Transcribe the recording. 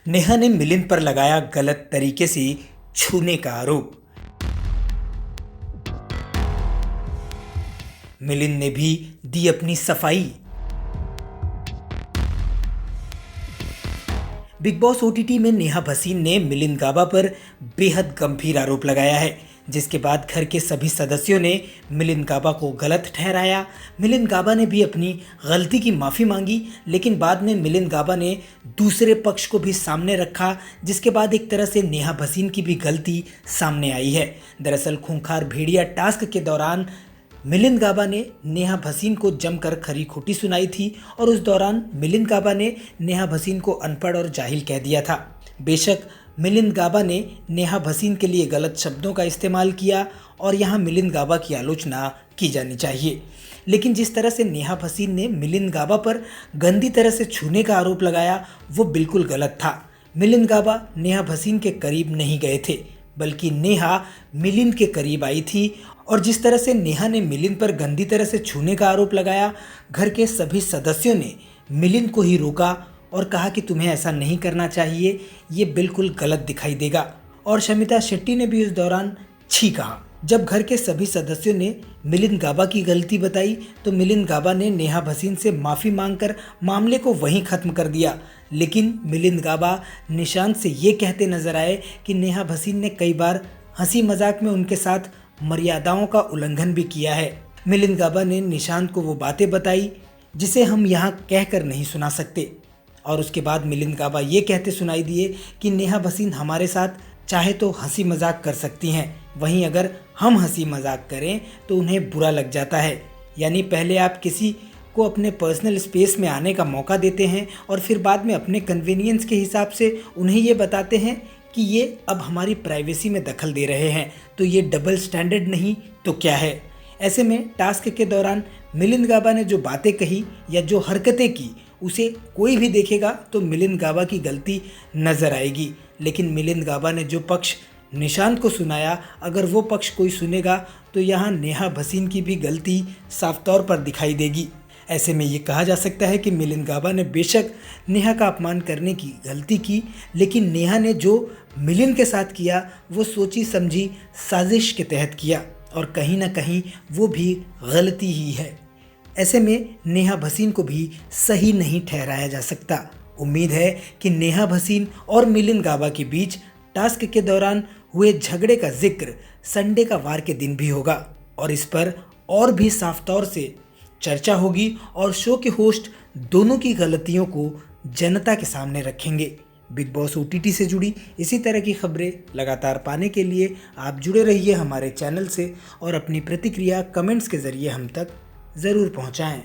नेहा ने मिलिंद पर लगाया गलत तरीके से छूने का आरोप। मिलिंद ने भी दी अपनी सफाई। बिग बॉस ओटीटी में नेहा भसीन ने मिलिंद गाबा पर बेहद गंभीर आरोप लगाया है, जिसके बाद घर के सभी सदस्यों ने मिलिंद गाबा को गलत ठहराया। मिलिंद गाबा ने भी अपनी गलती की माफ़ी मांगी, लेकिन बाद में मिलिंद गाबा ने दूसरे पक्ष को भी सामने रखा, जिसके बाद एक तरह से नेहा भसीन की भी गलती सामने आई है। दरअसल खूंखार भेड़िया टास्क के दौरान मिलिंद गाबा ने नेहा भसीन को जमकर खरी खोटी सुनाई थी और उस दौरान मिलिंद गाबा ने नेहा भसीन को अनपढ़ और जाहिल कह दिया था। बेशक मिलिंद गाबा ने नेहा भसीन के लिए गलत शब्दों का इस्तेमाल किया और यहाँ मिलिंद गाबा की आलोचना की जानी चाहिए, लेकिन जिस तरह से नेहा भसीन ने मिलिंद गाबा पर गंदी तरह से छूने का आरोप लगाया वो बिल्कुल गलत था। मिलिंद गाबा नेहा भसीन के करीब नहीं गए थे, बल्कि नेहा मिलिंद के करीब आई थी और जिस तरह से नेहा ने मिलिंद पर गंदी तरह से छूने का आरोप लगाया, घर के सभी सदस्यों ने मिलिंद को ही रोका और कहा कि तुम्हें ऐसा नहीं करना चाहिए, ये बिल्कुल गलत दिखाई देगा। और शमिता शेट्टी ने भी उस दौरान छी कहा। जब घर के सभी सदस्यों ने मिलिंद गाबा की गलती बताई तो मिलिंद गाबा ने नेहा भसीन से माफ़ी मांगकर मामले को वहीं ख़त्म कर दिया, लेकिन मिलिंद गाबा निशांत से ये कहते नजर आए कि नेहा भसीन ने कई बार हंसी मजाक में उनके साथ मर्यादाओं का उल्लंघन भी किया है। मिलिंद गाबा ने निशांत को वो बातें बताई जिसे हम यहाँ कहकर नहीं सुना सकते, और उसके बाद मिलिंद गाबा ये कहते सुनाई दिए कि नेहा भसीन हमारे साथ चाहे तो हंसी मजाक कर सकती हैं, वहीं अगर हम हंसी मजाक करें तो उन्हें बुरा लग जाता है। यानी पहले आप किसी को अपने पर्सनल स्पेस में आने का मौका देते हैं और फिर बाद में अपने कन्वीनियंस के हिसाब से उन्हें ये बताते हैं कि ये अब हमारी प्राइवेसी में दखल दे रहे हैं, तो ये डबल स्टैंडर्ड नहीं तो क्या है। ऐसे में टास्क के दौरान मिलिंद गाबा ने जो बातें कही या जो हरकतें की उसे कोई भी देखेगा तो मिलिंद गाबा की गलती नज़र आएगी, लेकिन मिलिंद गाबा ने जो पक्ष निशांत को सुनाया, अगर वो पक्ष कोई सुनेगा तो यहाँ नेहा भसीन की भी गलती साफ तौर पर दिखाई देगी। ऐसे में ये कहा जा सकता है कि मिलिंद गाबा ने बेशक नेहा का अपमान करने की गलती की, लेकिन नेहा ने जो मिलिंद के साथ किया वो सोची समझी साजिश के तहत किया और कहीं ना कहीं वो भी गलती ही है। ऐसे में नेहा भसीन को भी सही नहीं ठहराया जा सकता। उम्मीद है कि नेहा भसीन और मिलिंद गाबा के बीच टास्क के दौरान हुए झगड़े का जिक्र संडे का वार के दिन भी होगा और इस पर और भी साफ तौर से चर्चा होगी और शो के होस्ट दोनों की गलतियों को जनता के सामने रखेंगे। बिग बॉस ओटीटी से जुड़ी इसी तरह की खबरें लगातार पाने के लिए आप जुड़े रहिए हमारे चैनल से और अपनी प्रतिक्रिया कमेंट्स के ज़रिए हम तक ज़रूर पहुंचाएं।